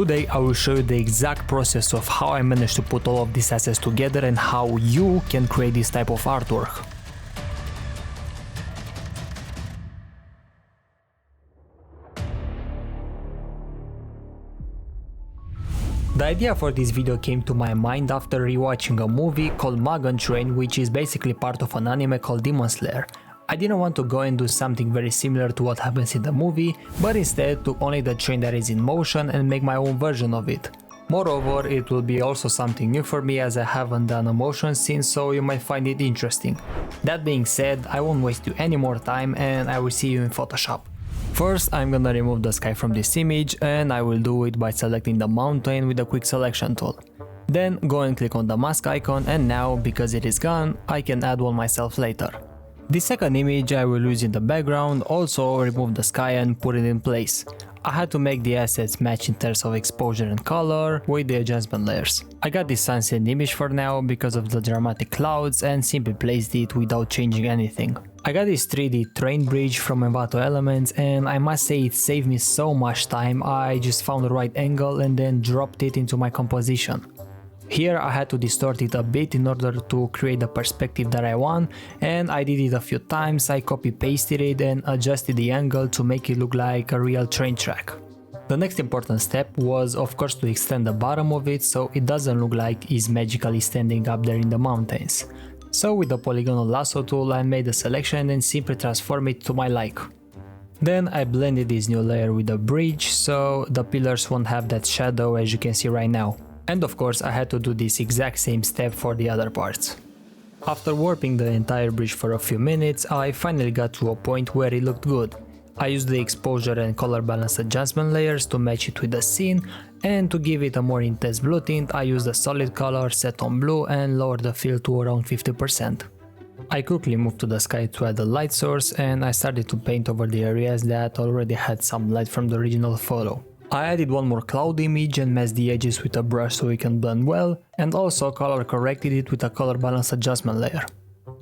Today I will show you the exact process of how I managed to put all of these assets together and how you can create this type of artwork. The idea for this video came to my mind after rewatching a movie called Mugen Train, which is basically part of an anime called Demon Slayer. I didn't want to go and do something very similar to what happens in the movie, but instead took only the train that is in motion and make my own version of it. Moreover, it will be also something new for me as I haven't done a motion scene, so you might find it interesting. That being said, I won't waste you any more time and I will see you in Photoshop. First, I'm gonna remove the sky from this image, and I will do it by selecting the mountain with the quick selection tool. Then go and click on the mask icon, and now, because it is gone, I can add one myself later. The second image I will use in the background, also remove the sky and put it in place. I had to make the assets match in terms of exposure and color with the adjustment layers. I got this sunset image for now because of the dramatic clouds and simply placed it without changing anything. I got this 3D train bridge from Envato Elements, and I must say it saved me so much time. I just found the right angle and then dropped it into my composition. Here I had to distort it a bit in order to create the perspective that I want, and I did it a few times. I copy pasted it and adjusted the angle to make it look like a real train track. The next important step was of course to extend the bottom of it so it doesn't look like it's magically standing up there in the mountains. So with the polygonal lasso tool I made a selection and simply transform it to my like. Then I blended this new layer with the bridge so the pillars won't have that shadow as you can see right now. And of course I had to do this exact same step for the other parts. After warping the entire bridge for a few minutes, I finally got to a point where it looked good. I used the exposure and color balance adjustment layers to match it with the scene, and to give it a more intense blue tint I used a solid color set on blue and lowered the fill to around 50%. I quickly moved to the sky to add a light source, and I started to paint over the areas that already had some light from the original photo. I added one more cloud image and masked the edges with a brush so it can blend well, and also color corrected it with a color balance adjustment layer.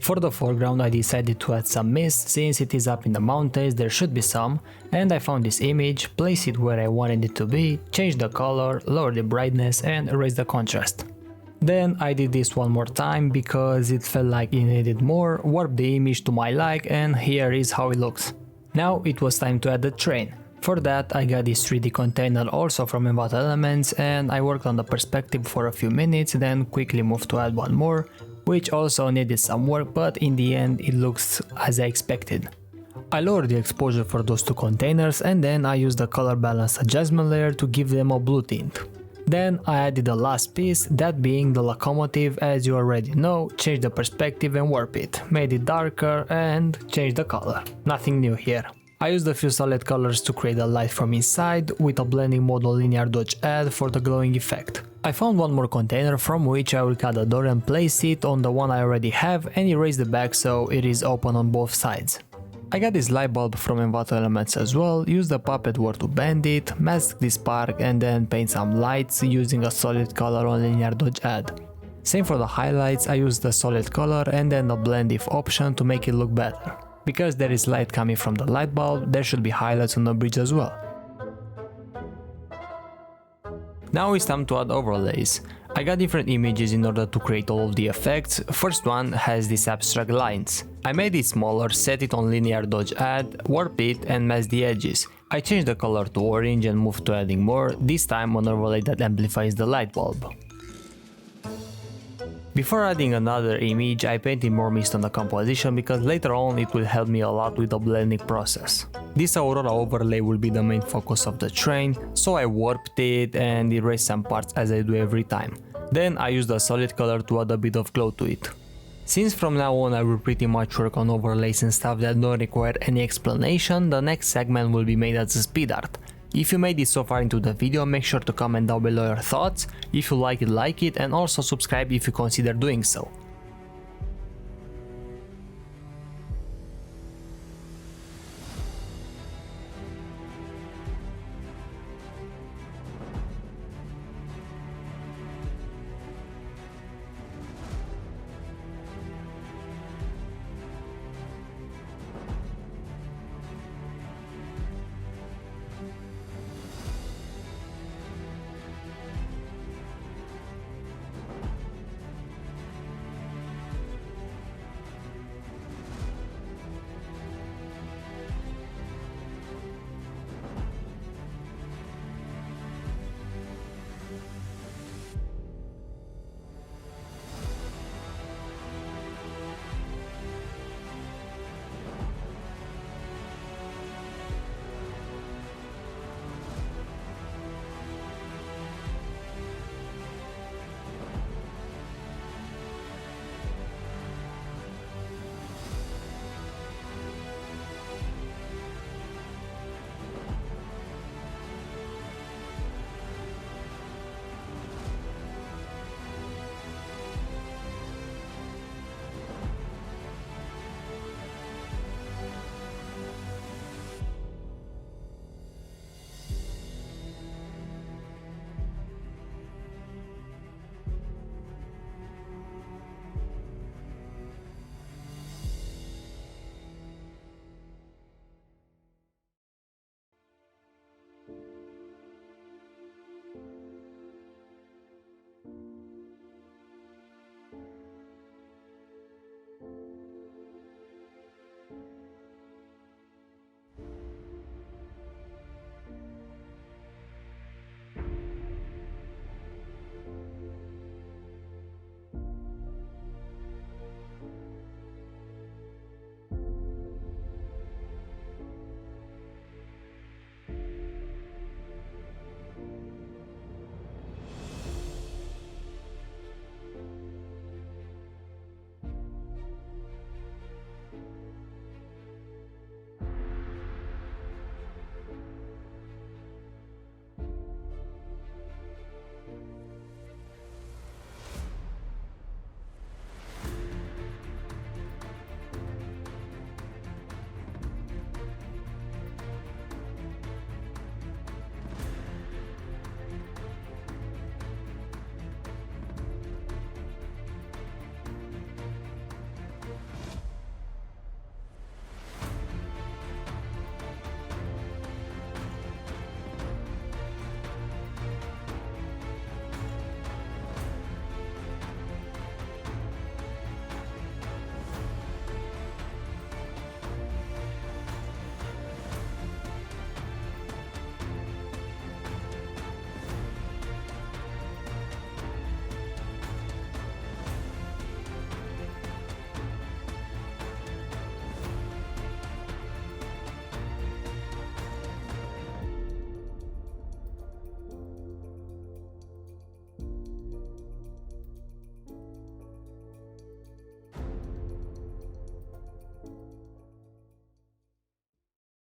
For the foreground I decided to add some mist, since it is up in the mountains there should be some, and I found this image, placed it where I wanted it to be, changed the color, lowered the brightness and raised the contrast. Then I did this one more time because it felt like it needed more, warped the image to my like, and here is how it looks. Now it was time to add the train. For that I got this 3D container also from Envato Elements, and I worked on the perspective for a few minutes, then quickly moved to add one more, which also needed some work, but in the end it looks as I expected. I lowered the exposure for those two containers, and then I used the color balance adjustment layer to give them a blue tint. Then I added the last piece, that being the locomotive. As you already know, changed the perspective and warp it, made it darker and changed the color. Nothing new here. I used a few solid colors to create a light from inside with a blending mode on linear dodge add for the glowing effect. I found one more container from which I will cut a door and place it on the one I already have and erase the back so it is open on both sides. I got this light bulb from Envato Elements as well, used the puppet work to bend it, mask this spark and then paint some lights using a solid color on linear dodge add. Same for the highlights, I used the solid color and then the blend if option to make it look better. Because there is light coming from the light bulb, there should be highlights on the bridge as well. Now it's time to add overlays. I got different images in order to create all of the effects. First one has these abstract lines. I made it smaller, set it on linear dodge add, warp it and mask the edges. I changed the color to orange and moved to adding more, this time an overlay that amplifies the light bulb. Before adding another image, I painted more mist on the composition because later on it will help me a lot with the blending process. This Aurora overlay will be the main focus of the train, so I warped it and erased some parts as I do every time. Then I used a solid color to add a bit of glow to it. Since from now on I will pretty much work on overlays and stuff that don't require any explanation, the next segment will be made as a speed art. If you made it so far into the video, make sure to comment down below your thoughts. If you like it, and also subscribe if you consider doing so.